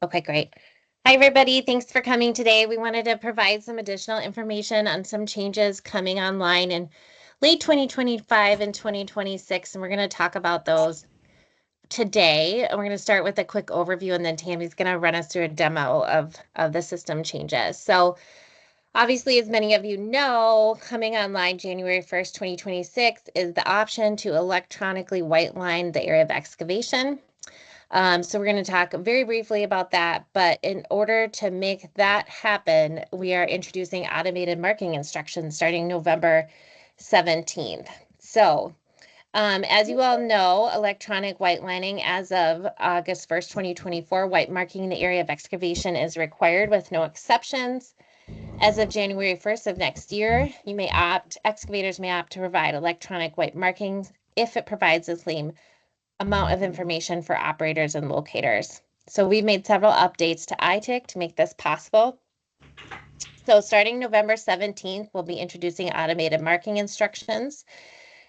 Okay, great. Hi, everybody. Thanks for coming today. We wanted to provide some additional information on some changes coming online in late 2025 and 2026, and we're going to talk about those today. And we're going to start with a quick overview, and then Tammy's going to run us through a demo of the system changes. So obviously, as many of you know, coming online January 1st, 2026 is the option to electronically white line the area of excavation. So we're going to talk very briefly about that, but in order to make that happen, we are introducing automated marking instructions starting November 17th. So as you all know, electronic white lining as of August 1st, 2024, white marking the area of excavation is required with no exceptions. As of January 1st of next year, excavators may opt to provide electronic white markings if it provides the same amount of information for operators and locators. So we've made several updates to ITIC to make this possible. So starting November 17th, we'll be introducing automated marking instructions.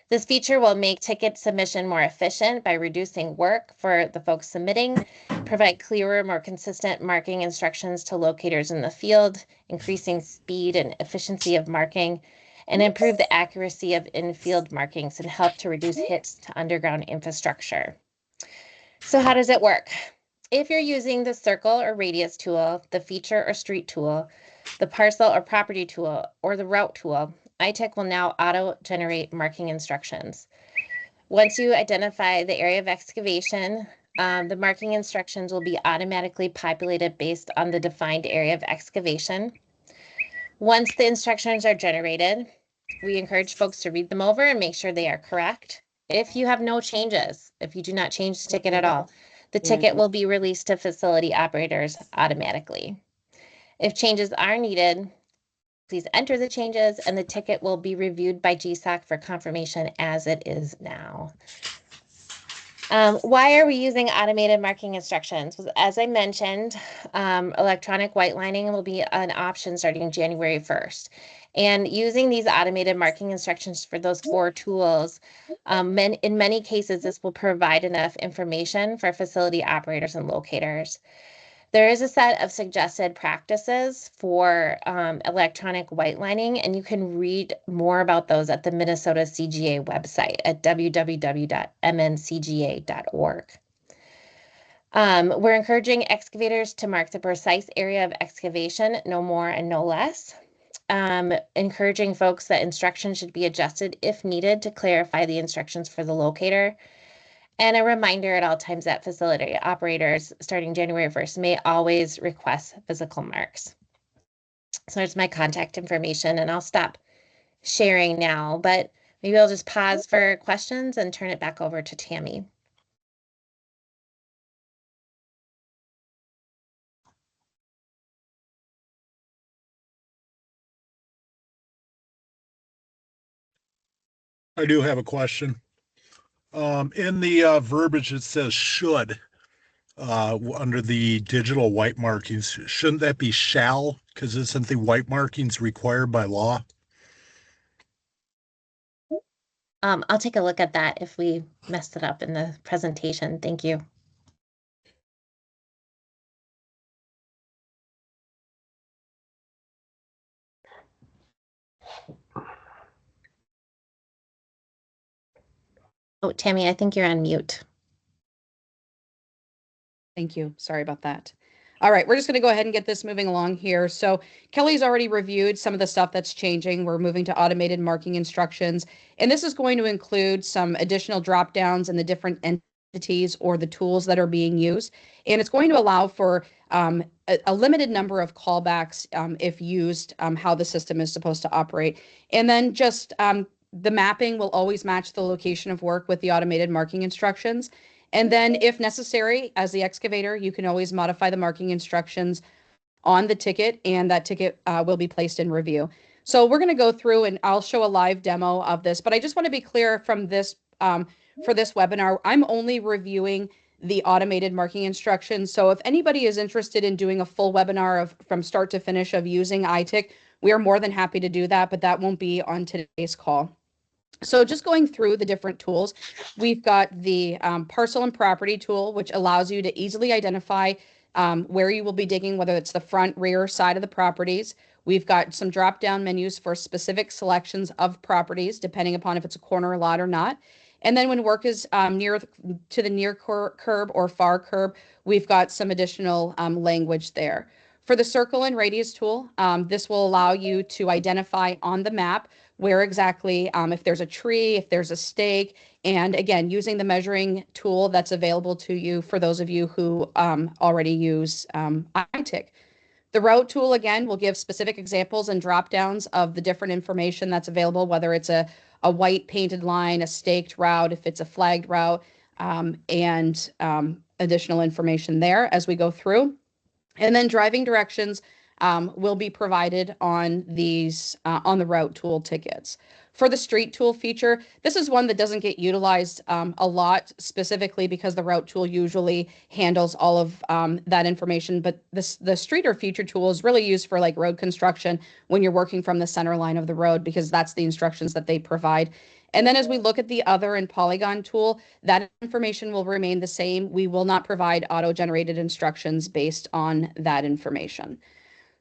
This feature will make ticket submission more efficient by reducing work for the folks submitting, provide clearer, more consistent marking instructions to locators in the field, increasing speed and efficiency of marking, and improve the accuracy of in-field markings and help to reduce hits to underground infrastructure. So how does it work? If you're using the circle or radius tool, the feature or street tool, the parcel or property tool, or the route tool, ITIC will now auto-generate marking instructions. Once you identify the area of excavation, the marking instructions will be automatically populated based on the defined area of excavation. Once the instructions are generated, we encourage folks to read them over and make sure they are correct. If you have no changes, if you do not change the ticket at all, the ticket will be released to facility operators automatically. If changes are needed, please enter the changes and the ticket will be reviewed by GSOC for confirmation as it is now. Why are we using automated marking instructions? As I mentioned, electronic white lining will be an option starting January 1st. And using these automated marking instructions for those 4 tools, in many cases, this will provide enough information for facility operators and locators. There is a set of suggested practices for electronic white lining, and you can read more about those at the Minnesota CGA website at www.mncga.org. We're encouraging excavators to mark the precise area of excavation, no more and no less. Encouraging folks that instructions should be adjusted if needed to clarify the instructions for the locator. And a reminder at all times that facility operators starting January 1st may always request physical marks. So there's my contact information, and I'll stop sharing now, but maybe I'll just pause for questions and turn it back over to Tammy. I do have a question. In the verbiage, it says should under the digital white markings. Shouldn't that be shall? Because isn't the white markings required by law? I'll take a look at that if we messed it up in the presentation. Thank you. Oh, Tammy, I think you're on mute. Thank you. Sorry about that. All right, we're just going to go ahead and get this moving along here. So Kelly's already reviewed some of the stuff that's changing. We're moving to automated marking instructions, and this is going to include some additional drop downs in the different entities or the tools that are being used. And it's going to allow for a limited number of callbacks if used, how the system is supposed to operate. And then just the mapping will always match the location of work with the automated marking instructions. And then if necessary, as the excavator, you can always modify the marking instructions on the ticket, and that ticket will be placed in review. So we're going to go through and I'll show a live demo of this, but I just want to be clear from this, for this webinar, I'm only reviewing the automated marking instructions. So if anybody is interested in doing a full webinar from start to finish of using ITIC, we are more than happy to do that, but that won't be on today's call. So just going through the different tools, we've got the parcel and property tool, which allows you to easily identify where you will be digging, whether it's the front, rear side of the properties. We've got some drop-down menus for specific selections of properties, depending upon if it's a corner lot or not. And then when work is near to the near curb or far curb, we've got some additional language there. For the circle and radius tool, this will allow you to identify on the map where exactly, if there's a tree, if there's a stake, and again, using the measuring tool that's available to you for those of you who already use ITIC. The route tool, again, will give specific examples and drop downs of the different information that's available, whether it's a white painted line, a staked route, if it's a flagged route, and additional information there as we go through. And then driving directions will be provided on these on the route tool tickets. For the street tool feature, this is one that doesn't get utilized a lot, specifically because the route tool usually handles all of that information. But the street or feature tool is really used for like road construction when you're working from the center line of the road, because that's the instructions that they provide. And then as we look at the other and Polygon tool, that information will remain the same. We will not provide auto-generated instructions based on that information.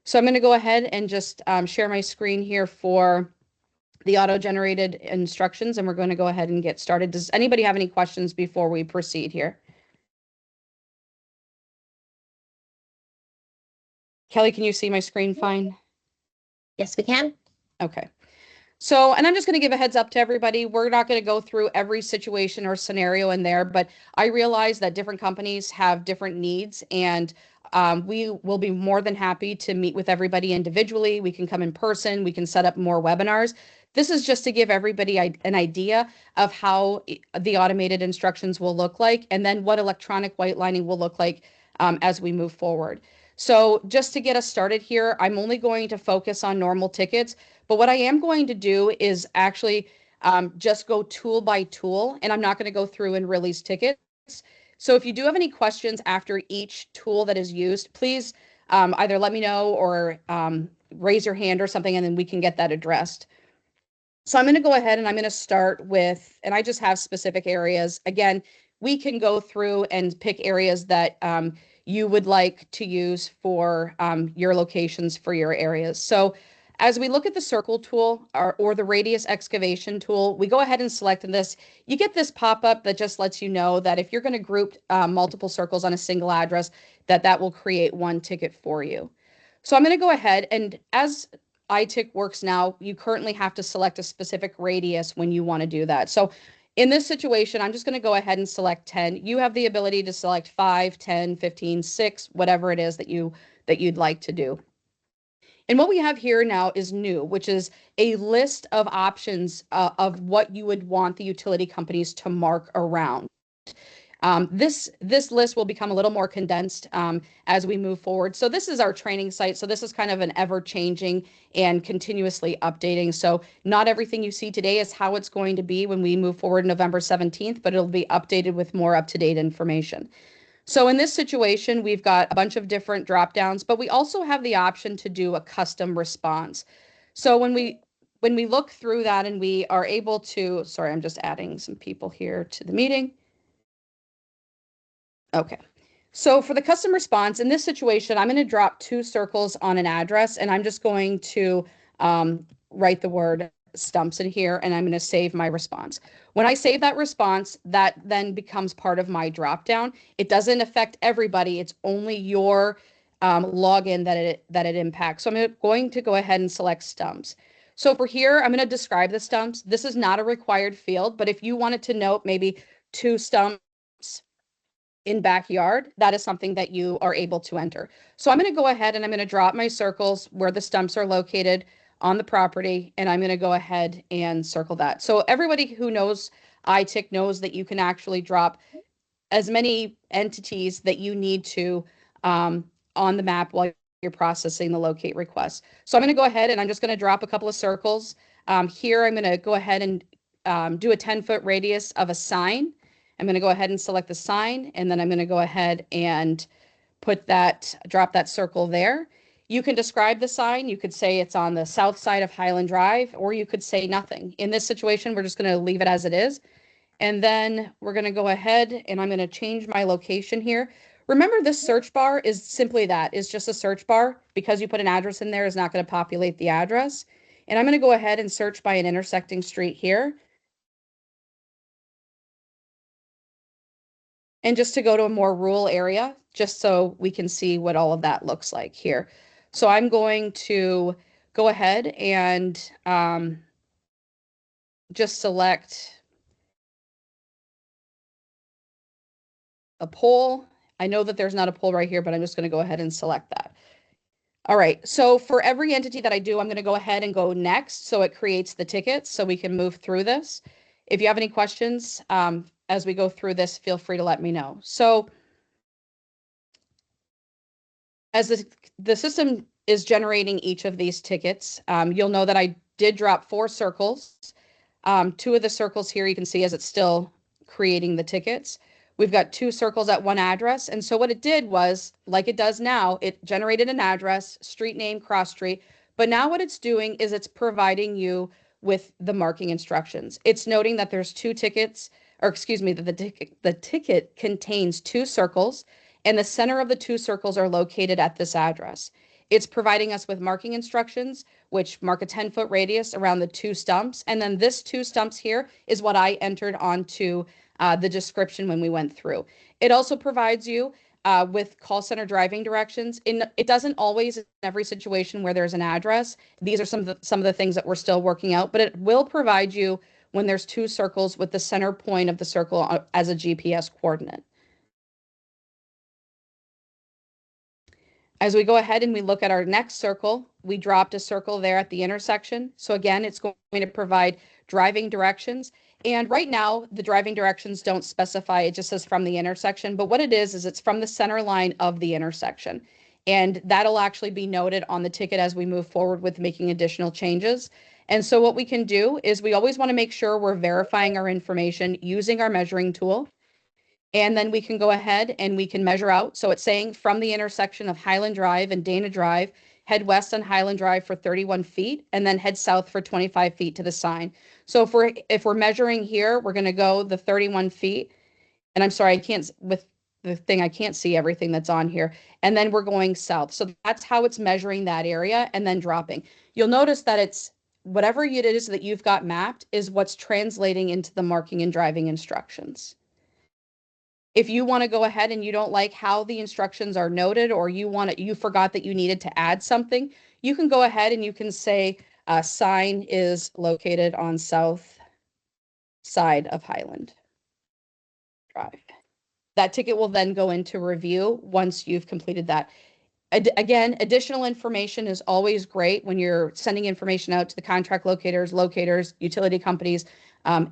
So I'm going to go ahead and just share my screen here for the auto-generated instructions, and we're going to go ahead and get started. Does anybody have any questions before we proceed here? Kelly, can you see my screen fine? Yes, we can. Okay. So, and I'm just going to give a heads up to everybody. We're not going to go through every situation or scenario in there, but I realize that different companies have different needs, and we will be more than happy to meet with everybody individually. We can come in person. We can set up more webinars. This is just to give everybody an idea of how the automated instructions will look like, and then what electronic white lining will look like as we move forward. So just to get us started here, I'm only going to focus on normal tickets, but what I am going to do is actually just go tool by tool, and I'm not going to go through and release tickets. So if you do have any questions after each tool that is used, please either let me know or raise your hand or something, and then we can get that addressed. So I'm going to go ahead and I'm going to start with, and I just have specific areas. Again, we can go through and pick areas that you would like to use for your locations for your areas. So as we look at the circle tool or the radius excavation tool, we go ahead and select this. You get this pop-up that just lets you know that if you're going to group multiple circles on a single address, that will create one ticket for you. So I'm going to go ahead, and as ITIC works now, you currently have to select a specific radius when you want to do that. So in this situation, I'm just going to go ahead and select 10. You have the ability to select 5, 10, 15, 6, whatever it is that you'd like to do. And what we have here now is new, which is a list of options of what you would want the utility companies to mark around. This list will become a little more condensed as we move forward. So this is our training site. So this is kind of an ever-changing and continuously updating. So not everything you see today is how it's going to be when we move forward November 17th, but it'll be updated with more up-to-date information. So in this situation, we've got a bunch of different drop downs, but we also have the option to do a custom response. So when we look through that and we are able to, sorry, I'm just adding some people here to the meeting. Okay. So for the custom response, in this situation, I'm going to drop 2 circles on an address, and I'm just going to write the word stumps in here, and I'm going to save my response. When I save that response, that then becomes part of my dropdown. It doesn't affect everybody. It's only your login that it impacts. So I'm going to go ahead and select stumps. So for here, I'm going to describe the stumps. This is not a required field, but if you wanted to note maybe 2 stumps in backyard, that is something that you are able to enter. So I'm going to go ahead and I'm going to drop my circles where the stumps are located on the property, and I'm going to go ahead and circle that. So everybody who knows ITIC knows that you can actually drop as many entities that you need to on the map while you're processing the locate request. So I'm going to go ahead and I'm just going to drop a couple of circles. Here I'm going to go ahead and do a 10-foot radius of a sign. I'm going to go ahead and select the sign, and then I'm going to go ahead and drop that circle there. You can describe the sign. You could say it's on the south side of Highland Drive, or you could say nothing. In this situation, we're just going to leave it as it is. And then we're going to go ahead and I'm going to change my location here. Remember, this search bar is simply that, is just a search bar. Because you put an address in there is not going to populate the address. And I'm going to go ahead and search by an intersecting street here. And just to go to a more rural area, just so we can see what all of that looks like here. So I'm going to go ahead and just select a pole. I know that there's not a pole right here, but I'm just going to go ahead and select that. All right, so for every entity that I do, I'm going to go ahead and go next. So it creates the tickets so we can move through this. If you have any questions as we go through this, feel free to let me know. So as the system is generating each of these tickets, you'll know that I did drop 4 circles. 2 of the circles here you can see as it's still creating the tickets. We've got 2 circles at 1 address. And so what it did was, like it does now, it generated an address, street name, cross street. But now what it's doing is it's providing you with the marking instructions. It's noting that there's 2 tickets, or excuse me, that the ticket contains 2 circles, and the center of the 2 circles are located at this address. It's providing us with marking instructions, which mark a 10-foot radius around the 2 stumps. And then this 2 stumps here is what I entered onto the description when we went through. It also provides you with call center driving directions. It doesn't always in every situation where there's an address. These are some of the things that we're still working out, but it will provide you when there's 2 circles with the center point of the circle as a GPS coordinate. As we go ahead and we look at our next circle, we dropped a circle there at the intersection. So again, it's going to provide driving directions. And right now, the driving directions don't specify, it just says from the intersection. But what it is it's from the center line of the intersection. And that'll actually be noted on the ticket as we move forward with making additional changes. And so what we can do is we always want to make sure we're verifying our information using our measuring tool. And then we can go ahead and we can measure out. So it's saying from the intersection of Highland Drive and Dana Drive, head west on Highland Drive for 31 feet, and then head south for 25 feet to the sign. So if we're measuring here, we're going to go the 31 feet. And I'm sorry, I can't, with the thing, I can't see everything that's on here. And then we're going south. So that's how it's measuring that area and then dropping. You'll notice that it's whatever it is that you've got mapped is what's translating into the marking and driving instructions. If you want to go ahead and you don't like how the instructions are noted, or you forgot that you needed to add something, you can go ahead and you can say sign is located on south side of Highland Drive. That ticket will then go into review once you've completed that. Again, additional information is always great when you're sending information out to the contract locators, utility companies.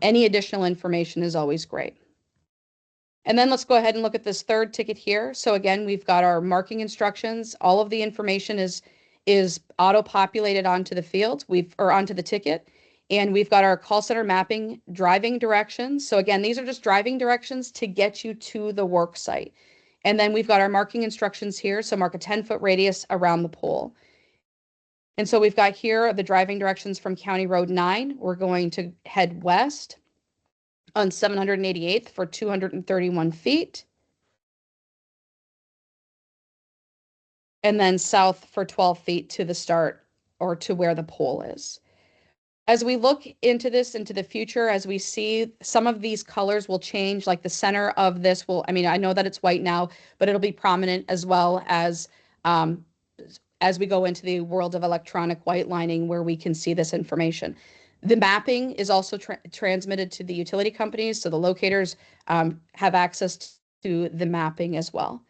Any additional information is always great. And then let's go ahead and look at this third ticket here. So again, we've got our marking instructions. All of the information is auto-populated onto the field, or onto the ticket. And we've got our call center mapping driving directions. So again, these are just driving directions to get you to the work site. And then we've got our marking instructions here. So mark a 10-foot radius around the pole. And so we've got here the driving directions from County Road 9. We're going to head west on 788th for 231 feet. And then south for 12 feet to the start, or to where the pole is. As we look into this into the future, as we see some of these colors will change, like the center of this will, I mean, I know that it's white now, but it'll be prominent as well as we go into the world of electronic white lining where we can see this information. The mapping is also transmitted to the utility companies, so the locators have access to the mapping as well.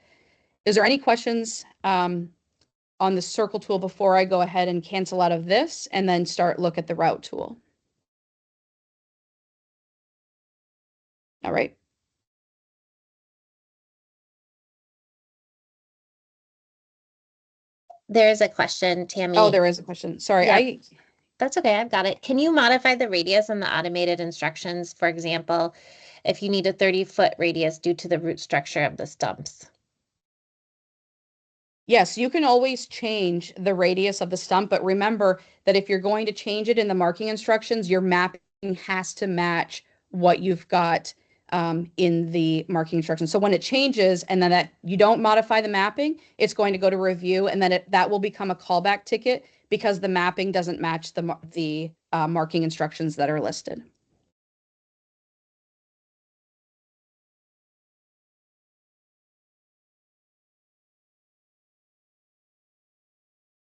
Is there any questions on the circle tool before I go ahead and cancel out of this and then look at the route tool? All right. There's a question, Tammy. Oh, there is a question. Sorry. Yep. That's okay. I've got it. Can you modify the radius on the automated instructions? For example, if you need a 30-foot radius due to the root structure of the stumps. Yes, you can always change the radius of the stump, but remember that if you're going to change it in the marking instructions, your mapping has to match what you've got in the marking instructions. So when it changes and then that you don't modify the mapping, it's going to go to review, and then that will become a callback ticket because the mapping doesn't match the marking instructions that are listed.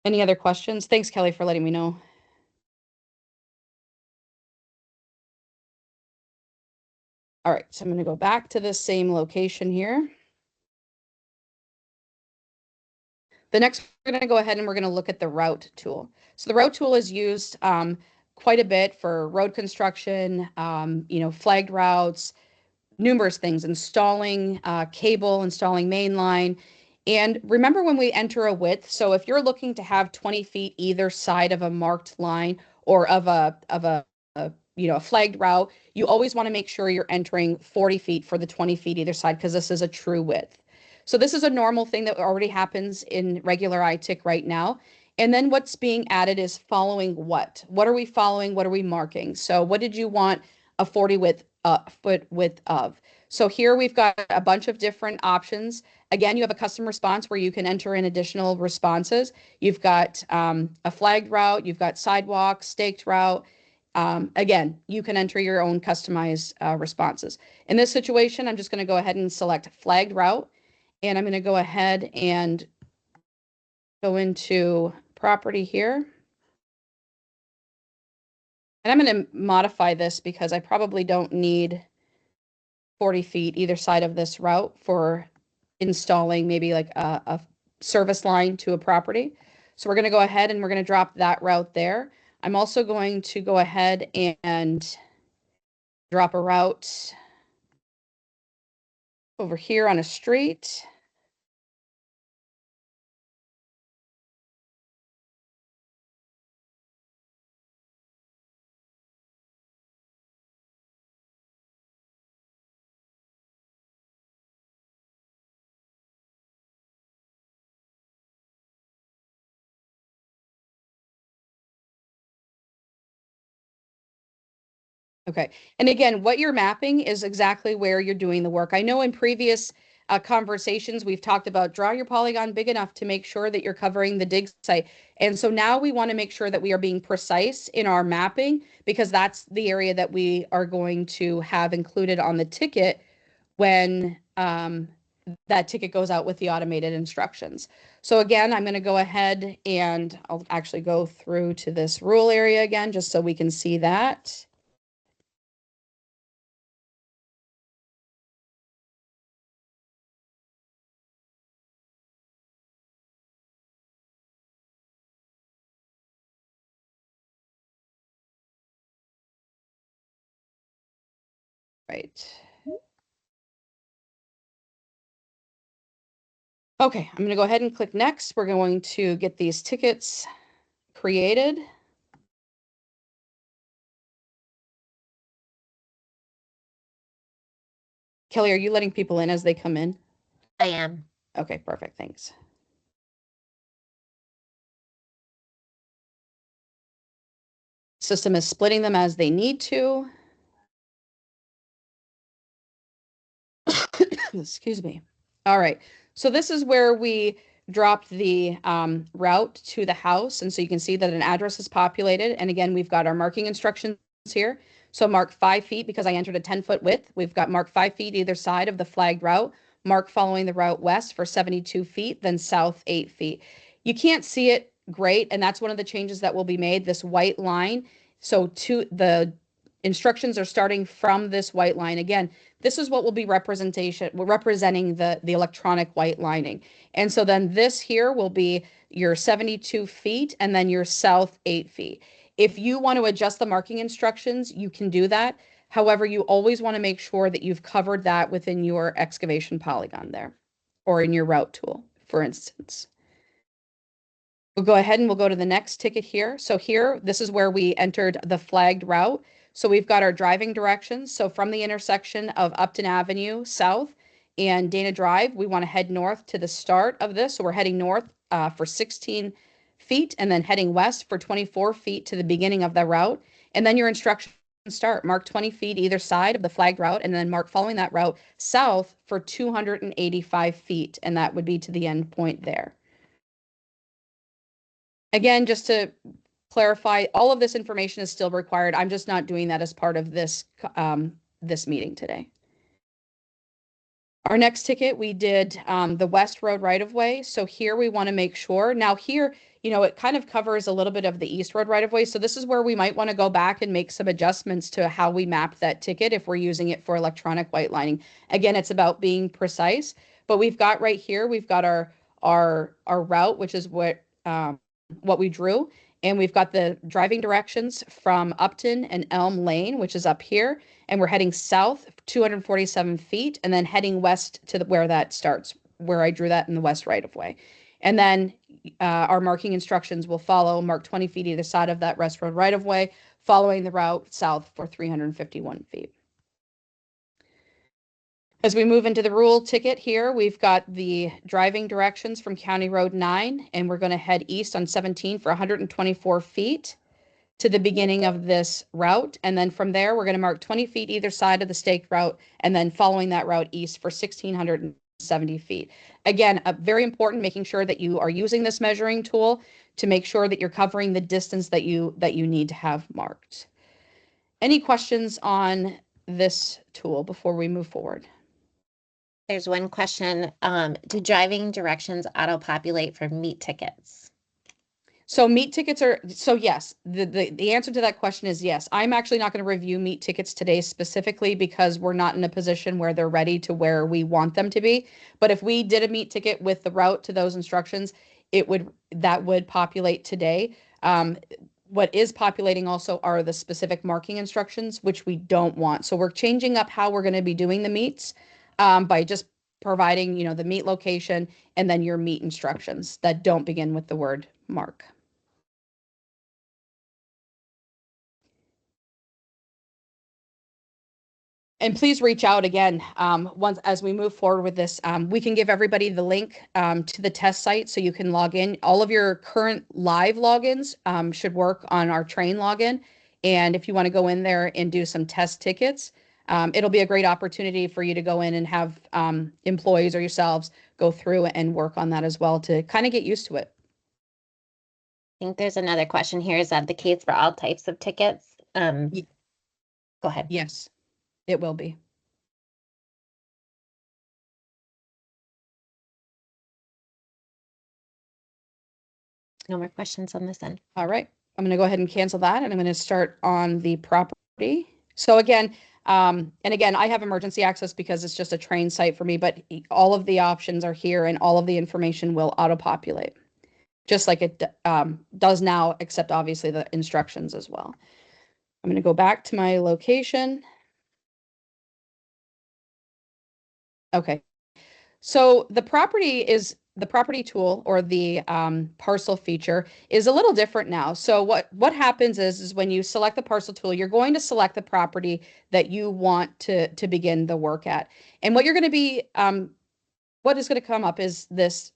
Any other questions? Thanks, Kelly, for letting me know. All right, so I'm going to go back to this same location here. The next, we're going to go ahead and we're going to look at the route tool. So the route tool is used quite a bit for road construction, flagged routes, numerous things, installing cable, installing main line. And remember when we enter a width, so if you're looking to have 20 feet either side of a marked line or of a flagged route, you always want to make sure you're entering 40 feet for the 20 feet either side because this is a true width. So this is a normal thing that already happens in regular ITIC right now. And then what's being added is following what? What are we following? What are we marking? So what did you want a 40 foot width of? So here we've got a bunch of different options. Again, you have a custom response where you can enter in additional responses. You've got a flagged route, you've got sidewalk, staked route. Again, you can enter your own customized responses. In this situation, I'm just going to go ahead and select flagged route, and I'm going to go ahead and go into property here. And I'm going to modify this because I probably don't need 40 feet either side of this route for installing maybe like a service line to a property. So we're going to go ahead and we're going to drop that route there. I'm also going to go ahead and drop a route over here on a street. Okay. And again, what you're mapping is exactly where you're doing the work. I know in previous conversations, we've talked about draw your polygon big enough to make sure that you're covering the dig site. And so now we want to make sure that we are being precise in our mapping because that's the area that we are going to have included on the ticket when that ticket goes out with the automated instructions. So again, I'm going to go ahead and I'll actually go through to this rule area again, just so we can see that. Right. Okay, I'm going to go ahead and click next. We're going to get these tickets created. Kelly, are you letting people in as they come in? I am. Okay, perfect. Thanks. System is splitting them as they need to. Excuse me. All right. So this is where we dropped the route to the house. And so you can see that an address is populated. And again, we've got our marking instructions here. So mark 5 feet because I entered a 10-foot width. We've got mark 5 feet either side of the flagged route. Mark following the route west for 72 feet, then south 8 feet. You can't see it great. And that's one of the changes that will be made, this white line. So the instructions are starting from this white line. Again, this is what will be representing the electronic white lining. And so then this here will be your 72 feet and then your south 8 feet. If you want to adjust the marking instructions, you can do that. However, you always want to make sure that you've covered that within your excavation polygon there or in your route tool, for instance. We'll go ahead and we'll go to the next ticket here. So here, this is where we entered the flagged route. So we've got our driving directions. So from the intersection of Upton Avenue South and Dana Drive, we want to head north to the start of this. So we're heading north for 16 feet and then heading west for 24 feet to the beginning of the route. And then your instructions start. Mark 20 feet either side of the flagged route, and then mark following that route south for 285 feet, and that would be to the end point there. Again, just to clarify, all of this information is still required. I'm just not doing that as part of this this meeting today. Our next ticket, we did the West Road right-of-way. So here we want to make sure. Now here, you know, it kind of covers a little bit of the East Road right-of-way. So this is where we might want to go back and make some adjustments to how we map that ticket if we're using it for electronic white lining. Again, it's about being precise, but we've got right here, we've got our route, which is what we drew. And we've got the driving directions from Upton and Elm Lane, which is up here. And we're heading south 247 feet and then heading west to where that starts, where I drew that in the west right of way. And then our marking instructions will follow, mark 20 feet either side of that West Road right of way, following the route south for 351 feet. As we move into the rule ticket here, we've got the driving directions from County Road 9, and we're going to head east on 17 for 124 feet to the beginning of this route. And then from there, we're going to mark 20 feet either side of the staked route, and then following that route east for 1,670 feet. Again, very important, making sure that you are using this measuring tool to make sure that you're covering the distance that you need to have marked. Any questions on this tool before we move forward? There's one question. Do driving directions auto-populate for meet tickets? So meet tickets are, so yes, the answer to that question is yes. I'm actually not going to review meet tickets today specifically because we're not in a position where they're ready to where we want them to be. But if we did a meet ticket with the route to those instructions, that would populate today. What is populating also are the specific marking instructions, which we don't want. So we're changing up how we're going to be doing the meets by just providing, you know, the meet location and then your meet instructions that don't begin with the word mark. And please reach out again once as we move forward with this. We can give everybody the link to the test site so you can log in. All of your current live logins should work on our train login. And if you want to go in there and do some test tickets, it'll be a great opportunity for you to go in and have employees or yourselves go through and work on that as well to kind of get used to it. I think there's another question here. Is that the case for all types of tickets? Go ahead. Yes, it will be. No more questions on this end. All right. I'm going to go ahead and cancel that, and I'm going to start on the property. So again, and again, I have emergency access because it's just a train site for me, but all of the options are here and all of the information will auto-populate, just like it does now, except obviously the instructions as well. I'm going to go back to my location. Okay. So the property tool or the parcel feature is a little different now. So what happens is when you select the parcel tool, you're going to select the property that you want to begin the work at. And what you're going to be, what is going to come up is this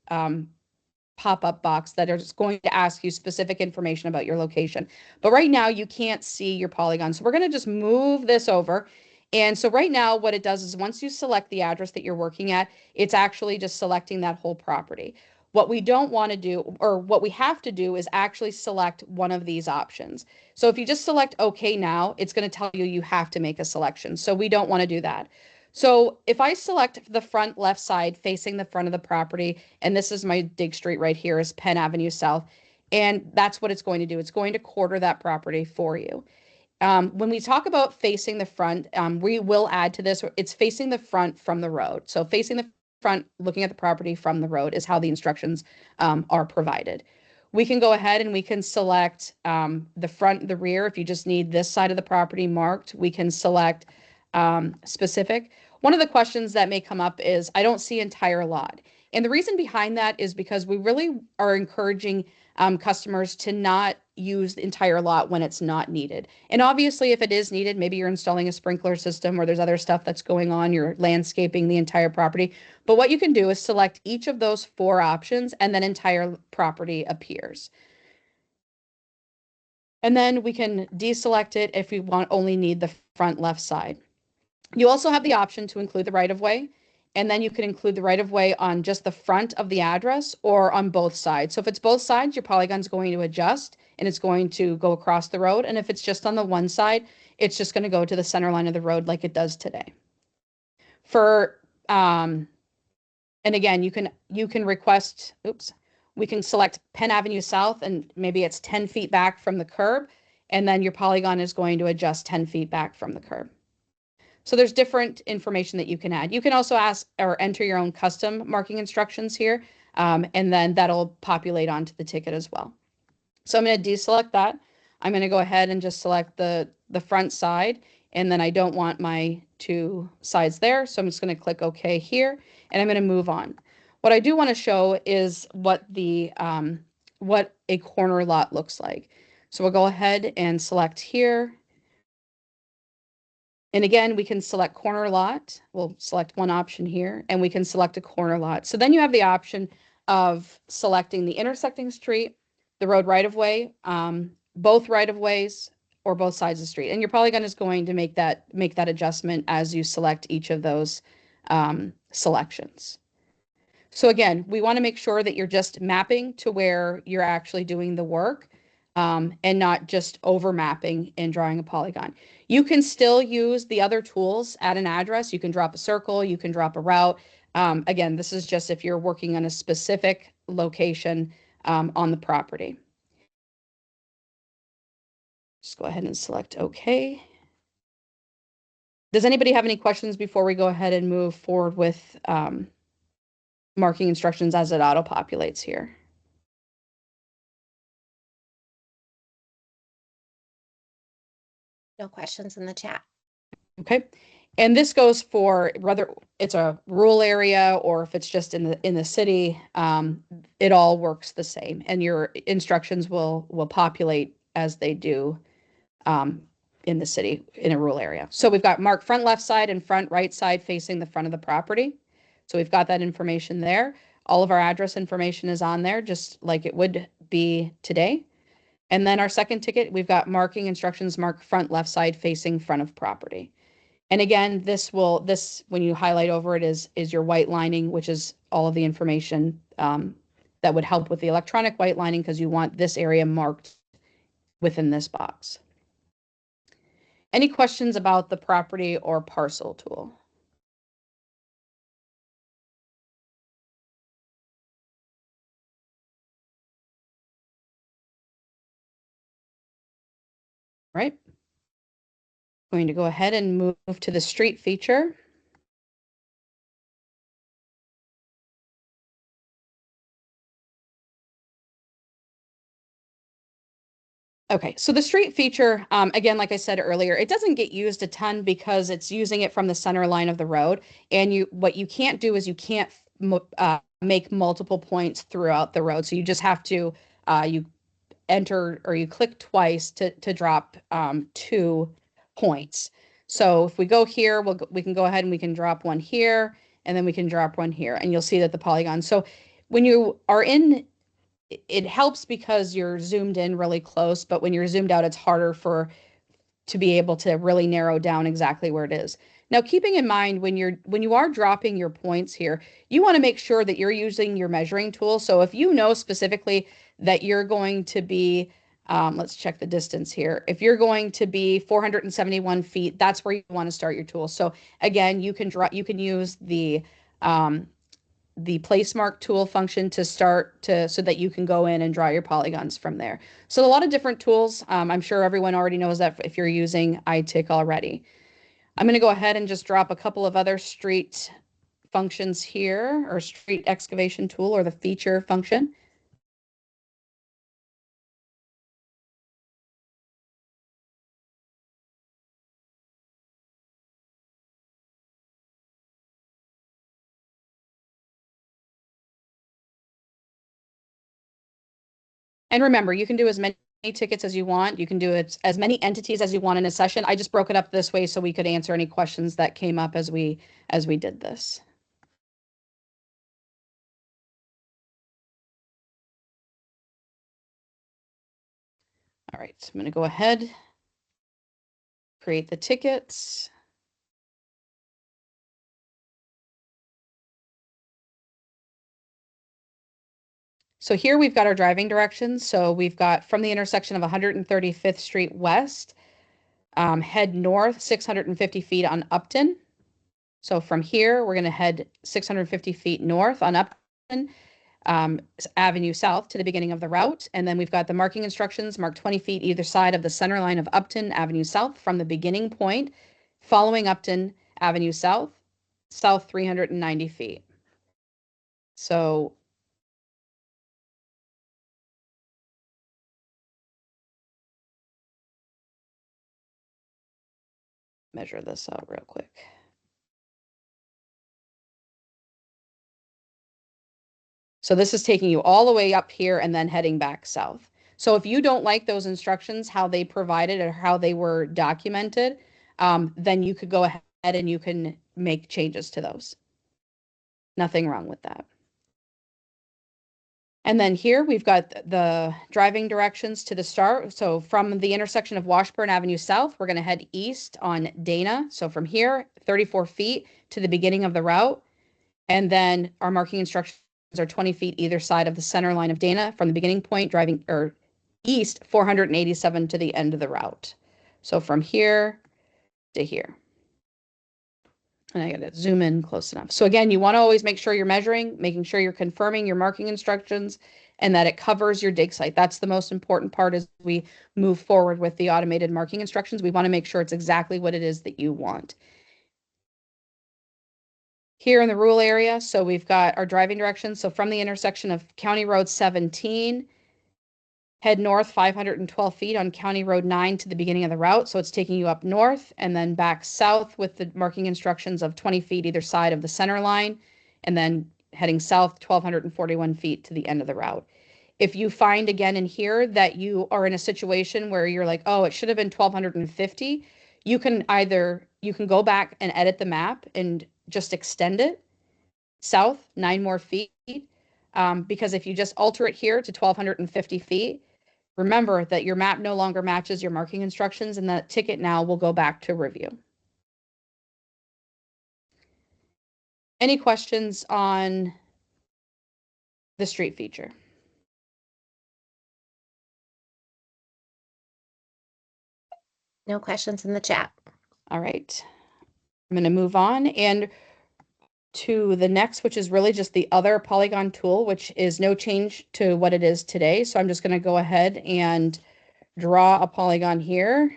pop-up box that is going to ask you specific information about your location. But right now you can't see your polygon. So we're going to just move this over. And so right now what it does is once you select the address that you're working at, it's actually just selecting that whole property. What we don't want to do, or what we have to do, is actually select one of these options. So if you just select OK now, it's going to tell you you have to make a selection. So we don't want to do that. So if I select the front left side facing the front of the property, and this is my dig street right here is Penn Avenue South, and that's what it's going to do. It's going to quarter that property for you. When we talk about facing the front, we will add to this, it's facing the front from the road. So facing the front, looking at the property from the road is how the instructions are provided. We can go ahead and we can select the front, the rear. If you just need this side of the property marked, we can select specific. One of the questions that may come up is, I don't see entire lot. And the reason behind that is because we really are encouraging customers to not use the entire lot when it's not needed. And obviously, if it is needed, maybe you're installing a sprinkler system or there's other stuff that's going on, you're landscaping the entire property. But what you can do is select each of those 4 options and then entire property appears. And then we can deselect it if we only need the front left side. You also have the option to include the right-of-way, and then you can include the right-of-way on just the front of the address or on both sides. So if it's both sides, your polygon's going to adjust and it's going to go across the road. And if it's just on the one side, it's just going to go to the center line of the road like it does today. And again, you can request, we can select Penn Avenue South, and maybe it's 10 feet back from the curb, and then your polygon is going to adjust 10 feet back from the curb. So there's different information that you can add. You can also ask or enter your own custom marking instructions here, and then that'll populate onto the ticket as well. So I'm going to deselect that. I'm going to go ahead and just select the front side, and then I don't want my two sides there, so I'm just going to click OK here, and I'm going to move on. What I do want to show is what a corner lot looks like. So we'll go ahead and select here. And again, we can select corner lot. We'll select one option here, and we can select a corner lot. So then you have the option of selecting the intersecting street, the road right-of-way, both right-of-ways, or both sides of the street. And your polygon is going to make that adjustment as you select each of those selections. So again, we want to make sure that you're just mapping to where you're actually doing the work, and not just over mapping and drawing a polygon. You can still use the other tools at an address. You can drop a circle, you can drop a route. Again, this is just if you're working on a specific location on the property. Just go ahead and select OK. Does anybody have any questions before we go ahead and move forward with marking instructions as it auto-populates here? No questions in the chat. Okay. And this goes for whether it's a rural area or if it's just in the city, it all works the same, and your instructions will populate as they do in the city in a rural area. So we've got mark front left side and front right side facing the front of the property. So we've got that information there. All of our address information is on there, just like it would be today. And then our second ticket, we've got marking instructions, mark front left side facing front of property. And again, this when you highlight over it is your white lining, which is all of the information that would help with the electronic white lining, because you want this area marked within this box. Any questions about the property or parcel tool? Right. Going to go ahead and move to the street feature. Okay, so the street feature, again, like I said earlier, it doesn't get used a ton because it's using it from the center line of the road. And what you can't do is you can't make multiple points throughout the road. So you just have to, you enter or you click twice to drop 2 points. So if we go here, we can go ahead and we can drop one here, and then we can drop one here, and you'll see that the polygon. So when you are in, it helps because you're zoomed in really close, but when you're zoomed out, it's harder to be able to really narrow down exactly where it is. Now, keeping in mind when you are dropping your points here, you want to make sure that you're using your measuring tool. So if you know specifically that you're going to be, let's check the distance here. If you're going to be 471 feet, that's where you want to start your tool. So again, you can use the place mark tool function to start so that you can go in and draw your polygons from there. So a lot of different tools. I'm sure everyone already knows that if you're using ITIC already. I'm going to go ahead and just drop a couple of other street functions here, or street excavation tool, or the feature function. And remember, you can do as many tickets as you want. You can do it as many entities as you want in a session. I just broke it up this way so we could answer any questions that came up as we did this. All right, so I'm going to go ahead, create the tickets. So here we've got our driving directions. So we've got from the intersection of 135th Street West, head north 650 feet on Upton. So from here, we're going to head 650 feet north on Upton Avenue South to the beginning of the route. And then we've got the marking instructions, mark 20 feet either side of the center line of Upton Avenue South from the beginning point, following Upton Avenue South, south 390 feet. So measure this out real quick. So this is taking you all the way up here and then heading back south. So if you don't like those instructions, how they provided or how they were documented, then you could go ahead and you can make changes to those. Nothing wrong with that. And then here we've got the driving directions to the start. So from the intersection of Washburn Avenue South, we're going to head east on Dana. So from here, 34 feet to the beginning of the route. And then our marking instructions are 20 feet either side of the center line of Dana from the beginning point, driving or east 487 to the end of the route. So from here to here. And I got to zoom in close enough. So again, you want to always make sure you're measuring, making sure you're confirming your marking instructions and that it covers your dig site. That's the most important part as we move forward with the automated marking instructions. We want to make sure it's exactly what it is that you want. Here in the rural area, so we've got our driving directions. So from the intersection of County Road 17, head north 512 feet on County Road 9 to the beginning of the route. So it's taking you up north and then back south with the marking instructions of 20 feet either side of the center line, and then heading south 1,241 feet to the end of the route. If you find again in here that you are in a situation where you're like, oh, it should have been 1,250, you can go back and edit the map and just extend it south 9 more feet. Because if you just alter it here to 1,250 feet, remember that your map no longer matches your marking instructions and that ticket now will go back to review. Any questions on the street feature? No questions in the chat. All right. I'm going to move on and to the next, which is really just the other Polygon tool, which is no change to what it is today. So I'm just going to go ahead and draw a polygon here.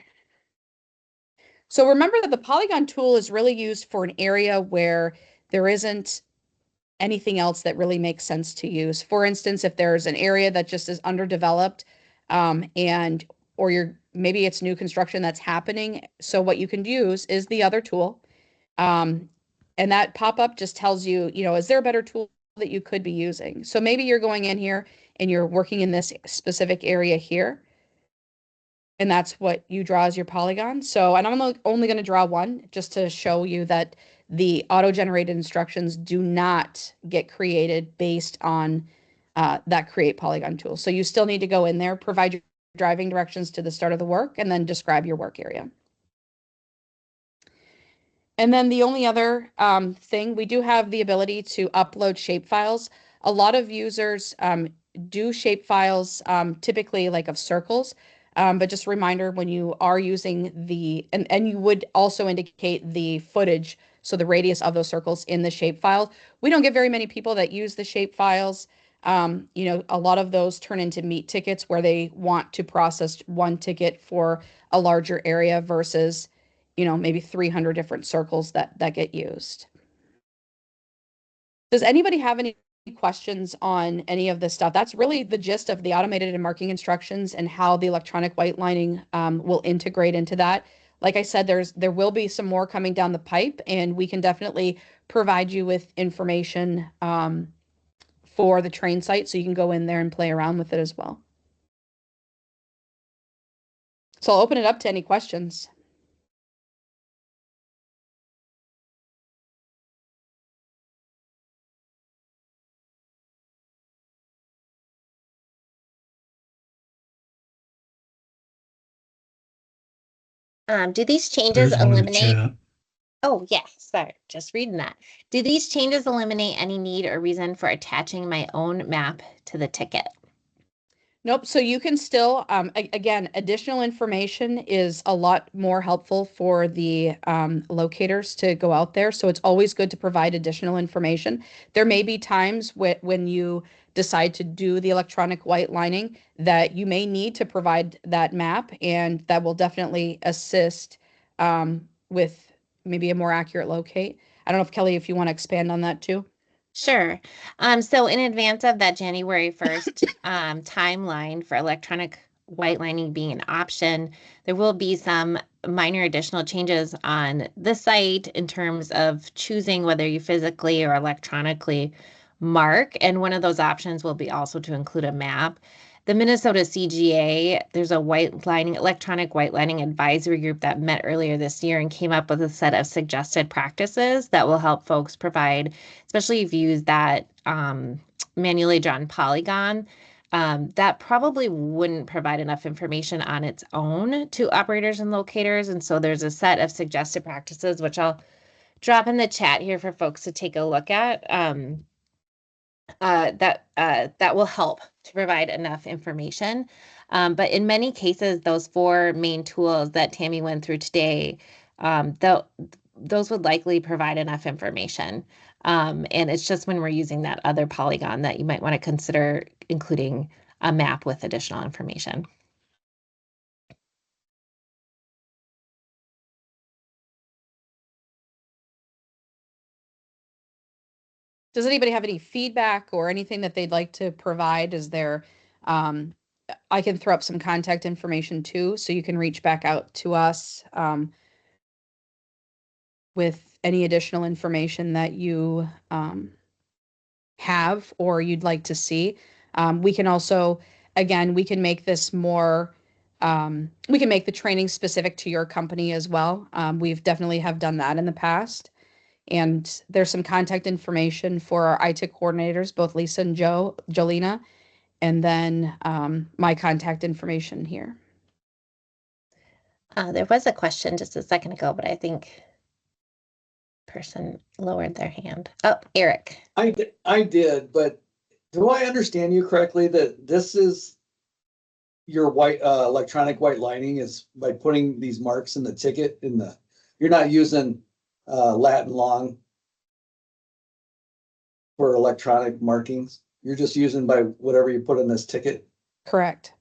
So remember that the Polygon tool is really used for an area where there isn't anything else that really makes sense to use. For instance, if there's an area that just is underdeveloped, or maybe it's new construction that's happening. So what you can use is the other tool. And that pop-up just tells you, is there a better tool that you could be using? So maybe you're going in here and you're working in this specific area here. And that's what you draw as your polygon. So, and I'm only going to draw one just to show you that the auto-generated instructions do not get created based on that create polygon tool. So you still need to go in there, provide your driving directions to the start of the work, and then describe your work area. And then the only other thing, we do have the ability to upload shapefiles. A lot of users do shapefiles, typically like of circles. But just a reminder, when you are using and you would also indicate the footage, so the radius of those circles in the shapefile. We don't get very many people that use the shapefiles. A lot of those turn into meat tickets where they want to process one ticket for a larger area versus, maybe 300 different circles that get used. Does anybody have any questions on any of this stuff? That's really the gist of the automated and marking instructions and how the electronic white lining will integrate into that. Like I said, there will be some more coming down the pipe, and we can definitely provide you with information for the train site so you can go in there and play around with it as well. So I'll open it up to any questions. Do these changes There's one in the eliminate? chat. Oh, yeah, sorry, just reading that. Do these changes eliminate any need or reason for attaching my own map to the ticket? Nope. So you can still, again, additional information is a lot more helpful for the locators to go out there. So it's always good to provide additional information. There may be times when you decide to do the electronic white lining that you may need to provide that map, and that will definitely assist with maybe a more accurate locate. I don't know if Kelly, if you want to expand on that too. Sure. So in advance of that January 1st timeline for electronic white lining being an option, there will be some minor additional changes on the site in terms of choosing whether you physically or electronically mark. And one of those options will be also to include a map. The Minnesota CGA, there's a electronic white lining advisory group that met earlier this year and came up with a set of suggested practices that will help folks provide, especially if you use that manually drawn Polygon, that probably wouldn't provide enough information on its own to operators and locators. And so there's a set of suggested practices, which I'll drop in the chat here for folks to take a look at. That will help to provide enough information. But in many cases, those four main tools that Tammy went through today, those would likely provide enough information. And it's just when we're using that other Polygon that you might want to consider including a map with additional information. Does anybody have any feedback or anything that they'd like to provide? Is there, I can throw up some contact information too, so you can reach back out to us with any additional information that you have or you'd like to see. We can also, again, we can make this more, we can make the training specific to your company as well. We've definitely have done that in the past. And there's some contact information for our ITIC coordinators, both Lisa and Jolena, and then my contact information here. There was a question just a second ago, but I think person lowered their hand. Oh, Eric. I did, but do I understand you correctly that this is your white electronic white lining is by putting these marks in the ticket you're not using Latin long for electronic markings. You're just using by whatever you put in this ticket. Correct.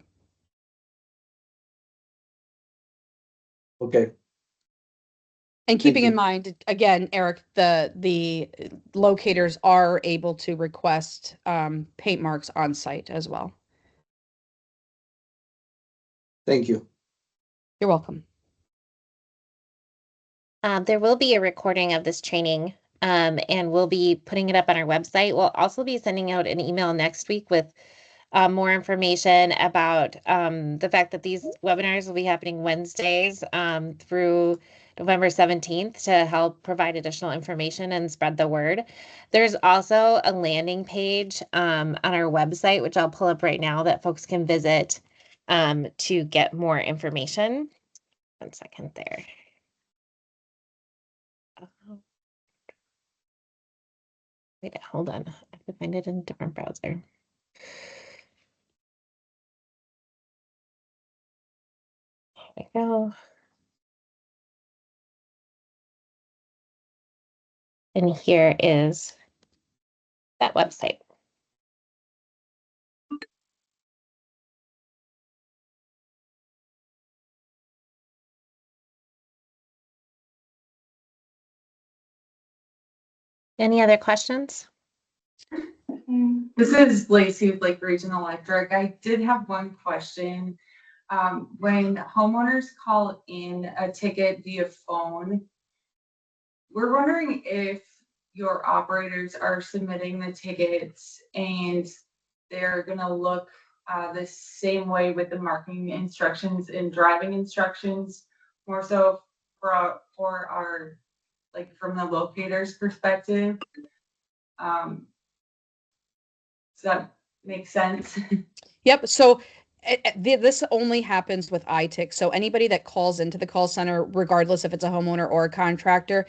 Okay. And keeping in mind, again, Eric, the locators are able to request paint marks on site as well. Thank you. You're welcome. There will be a recording of this training, and we'll be putting it up on our website. We'll also be sending out an email next week with more information about the fact that these webinars will be happening Wednesdays through November 17th to help provide additional information and spread the word. There's also a landing page on our website, which I'll pull up right now, that folks can visit to get more information. 1 second there. Wait, hold on. I have to find it in a different browser. There we go. And here is that website. Any other questions? This is Lacey with Lake Region Electric. I did have one question. When homeowners call in a ticket via phone, we're wondering if your operators are submitting the tickets and they're gonna look the same way with the marking instructions and driving instructions, more so for our, like from the locator's perspective. Does that make sense? Yep. So This only happens with ITIC. So anybody that calls into the call center, regardless if it's a homeowner or a contractor,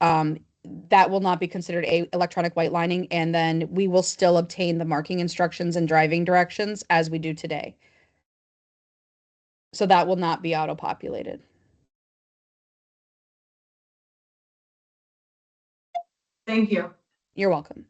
that will not be considered a electronic white lining. And then we will still obtain the marking instructions and driving directions as we do today. So that will not be auto-populated. Thank you. You're welcome.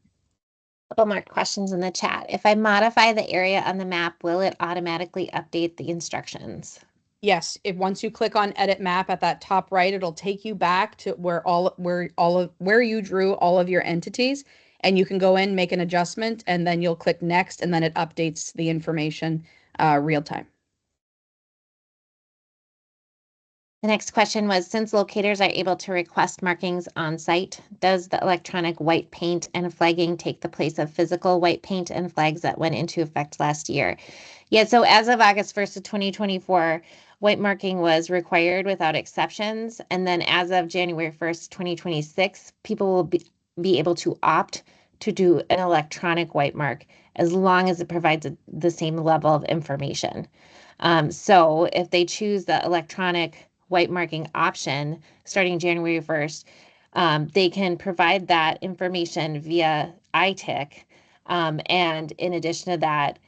Couple more questions in the chat. If I modify the area on the map, will it automatically update the instructions? Yes, if once you click on edit map at that top right, it'll take you back to where you drew all of your entities, and you can go in, make an adjustment, and then you'll click next, and then it updates the information real time. The next question was, since locators are able to request markings on site, does the electronic white paint and flagging take the place of physical white paint and flags that went into effect last year? Yeah, so as of August 1st of 2024, white marking was required without exceptions. And then as of January 1st, 2026, people will be able to opt to do an electronic white mark as long as it provides the same level of information. So if they choose the electronic white marking option starting January 1st, they can provide that information via ITIC. And in addition to that,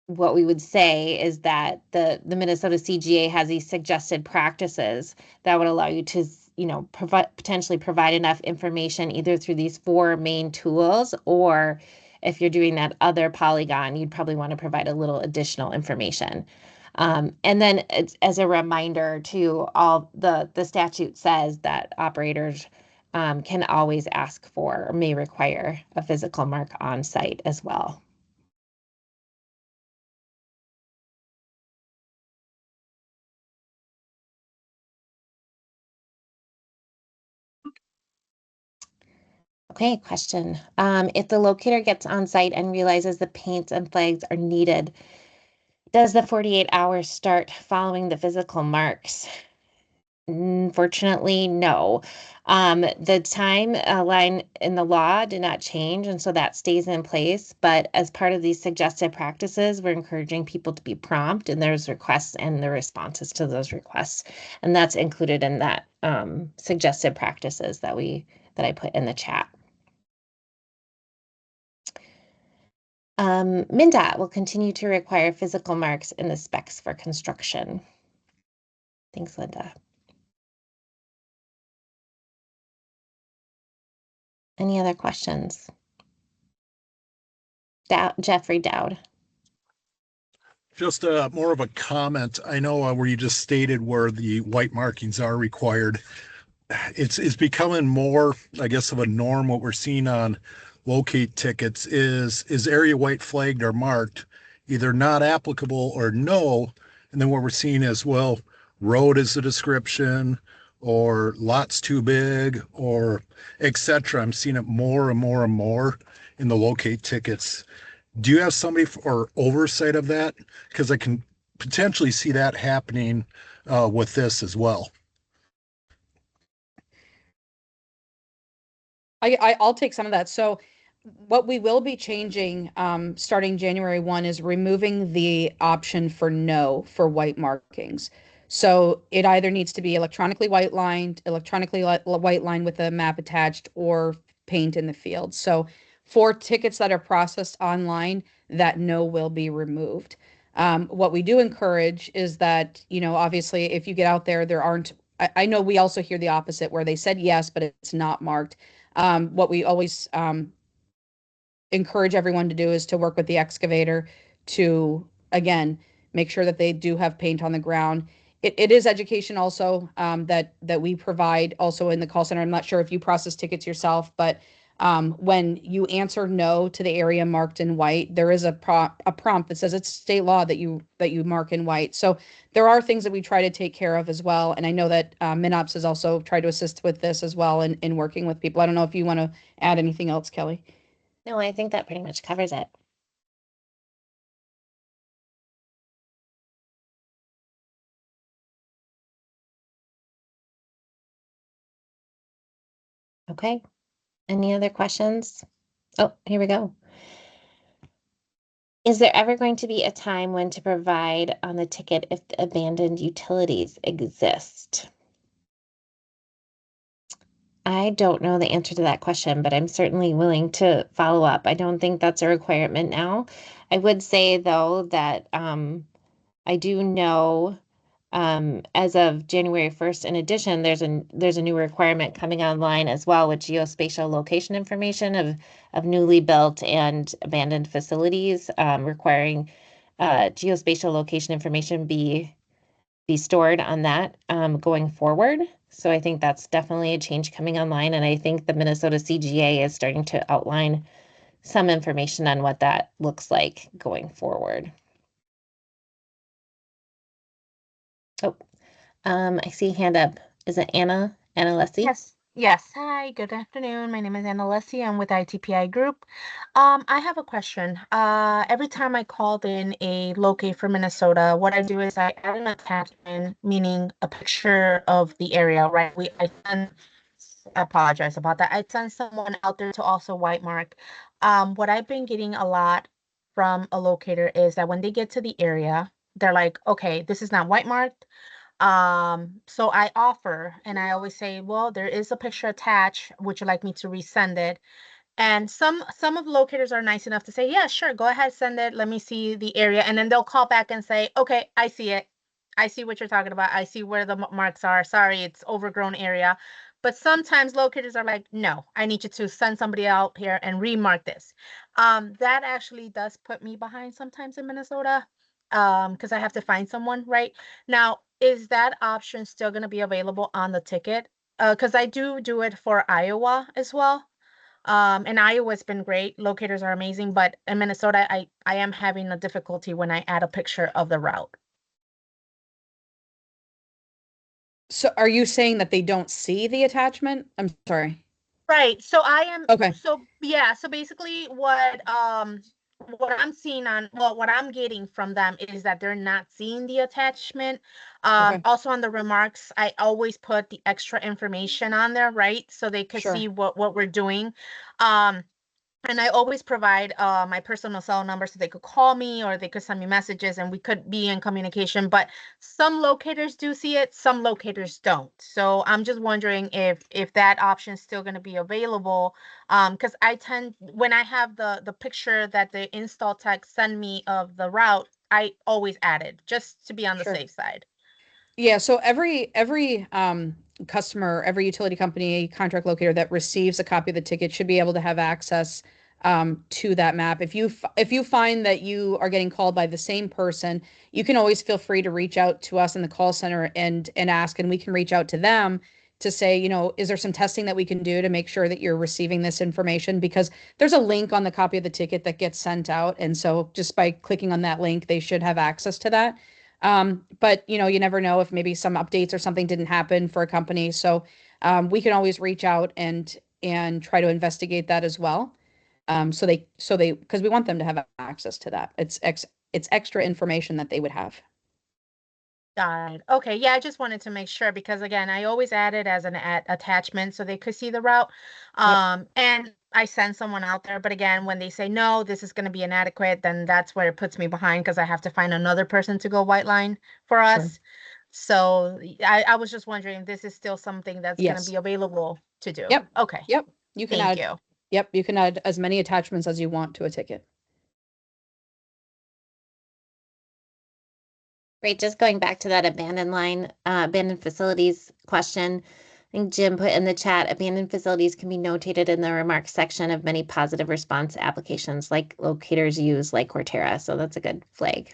what we would say is that the Minnesota CGA has these suggested practices that would allow you to, potentially provide enough information either through these 4 main tools, or if you're doing that other Polygon, you'd probably want to provide a little additional information. And then as a reminder to all, the statute says that operators can always ask for or may require a physical mark on site as well. Okay, question. If the locator gets on site and realizes the paints and flags are needed, does the 48 hours start following the physical marks? Unfortunately, no. The time line in the law did not change, and so that stays in place. But as part of these suggested practices, we're encouraging people to be prompt in those requests and the responses to those requests. And that's included in that suggested practices that I put in the chat. MnDOT will continue to require physical marks in the specs for construction. Thanks, Linda. Any other questions? Jeffrey Dowd. Just more of a comment. I know where you just stated where the white markings are required. It's becoming more, I guess, of a norm. What we're seeing on locate tickets is area white flagged or marked, either not applicable or no. And then what we're seeing is, well, road is the description, or lot's too big, or etc. I'm seeing it more and more and more in the locate tickets. Do you have somebody for oversight of that? Because I can potentially see that happening with this as well. I'll take some of that. So what we will be changing starting January 1 is removing the option for no for white markings. So it either needs to be electronically white lined with a map attached, or paint in the field. So for tickets that are processed online, that no will be removed. What we do encourage is that, obviously, if you get out there, there aren't, I know we also hear the opposite where they said yes, but it's not marked. What we always encourage everyone to do is to work with the excavator to, again, make sure that they do have paint on the ground. It is education also that we provide also in the call center. I'm not sure if you process tickets yourself, but when you answer no to the area marked in white, there is a prompt that says it's state law that you mark in white. So there are things that we try to take care of as well. And I know that MinOps has also tried to assist with this as well in working with people. I don't know if you want to add anything else, Kelly. No, I think that pretty much covers it. Okay. Any other questions? Oh, here we go. Is there ever going to be a time when to provide on the ticket if the abandoned utilities exist? I don't know the answer to that question, but I'm certainly willing to follow up. I don't think that's a requirement now. I would say, though, that I do know as of January 1st, in addition, there's a new requirement coming online as well with geospatial location information of newly built and abandoned facilities, requiring geospatial location information be stored on that going forward. So I think that's definitely a change coming online, and I think the Minnesota CGA is starting to outline some information on what that looks like going forward. Oh, I see a hand up. Is it Anna? Anna Lessie? Yes, yes. Hi, good afternoon. My name is Anna Lessie. I'm with ITPI Group. I have a question. Every time I called in a locate for Minnesota, what I do is I add an attachment, meaning a picture of the area, right? I apologize about that. I send someone out there to also white mark. What I've been getting a lot from a locator is that when they get to the area, they're like, okay, this is not white marked. So I offer, and I always say, well, there is a picture attached. Would you like me to resend it? And some of the locators are nice enough to say, yeah, sure, go ahead, send it. Let me see the area. And then they'll call back and say, okay, I see it. I see what you're talking about. I see where the marks are. Sorry, it's overgrown area. But sometimes locators are like, no, I need you to send somebody out here and remark this. That actually does put me behind sometimes in Minnesota, because I have to find someone, right? Now, is that option still going to be available on the ticket? Because I do it for Iowa as well. And Iowa's been great. Locators are amazing, but in Minnesota, I am having a difficulty when I add a picture of the route. So are you saying that they don't see the attachment? I'm sorry. Right. So I am Okay. so yeah, so basically what I'm seeing what I'm getting from them is that they're not seeing the attachment. Okay. Also on the remarks, I always put the extra information on there, right? So they could Sure. see what we're doing. Um And I always provide my personal cell number so they could call me or they could send me messages and we could be in communication. But some locators do see it, some locators don't. So I'm just wondering if that option is still going to be available. Because I tend, when I have the picture that the install tech send me of the route, I always add it just to be on the Sure. safe side. Yeah, so every customer, every utility company, contract locator that receives a copy of the ticket should be able to have access to that map. If you find that you are getting called by the same person, you can always feel free to reach out to us in the call center and ask, and we can reach out to them to say, is there some testing that we can do to make sure that you're receiving this information? Because there's a link on the copy of the ticket that gets sent out, and so just by clicking on that link, they should have access to that. But you never know if maybe some updates or something didn't happen for a company. So we can always reach out and try to investigate that as well. So they because we want them to have access to that. It's extra information that they would have. Got it. Okay. Yeah, I just wanted to make sure because again, I always add it as an attachment so they could see the route. Yep. And I send someone out there, but again, when they say no, this is going to be inadequate, then that's where it puts me behind because I have to find another person to go white line for Sure. us. So I was just wondering if this is still something that's going to Yes. be available to do. Yep. Okay. Yep. You can Thank add. you. Yep. You can add as many attachments as you want to a ticket. Great. Just going back to that abandoned facilities question. I think Jim put in the chat, abandoned facilities can be notated in the remarks section of many positive response applications like locators use like Cortera. So that's a good flag.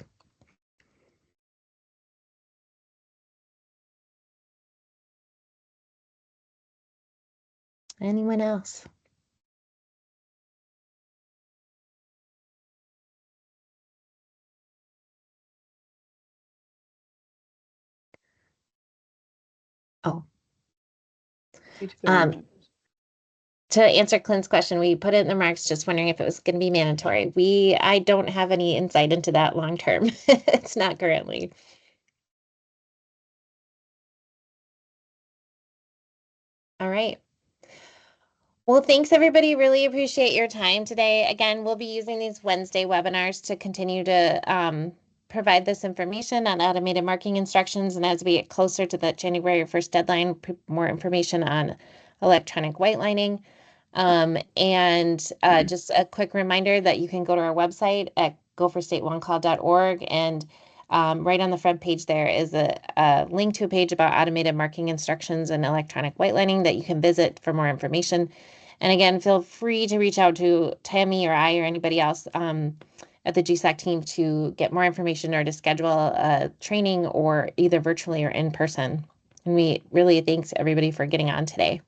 Anyone else? Oh. To answer Clint's question, we put it in the marks, just wondering if it was going to be mandatory. I don't have any insight into that long term. It's not currently. All right. Well, thanks everybody. Really appreciate your time today. Again, we'll be using these Wednesday webinars to continue to provide this information on automated marking instructions. And as we get closer to the January 1st deadline, more information on electronic white lining. Just a quick reminder that you can go to our website at gopherstateonecall.org, and right on the front page there is a link to a page about automated marking instructions and electronic white lining that you can visit for more information. And again, feel free to reach out to Tammy or I or anybody else at the GSAC team to get more information or to schedule a training, or either virtually or in person. And we really thanks everybody for getting on today.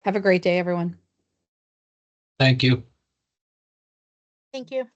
Have a great day, everyone. Thank you. Thank you.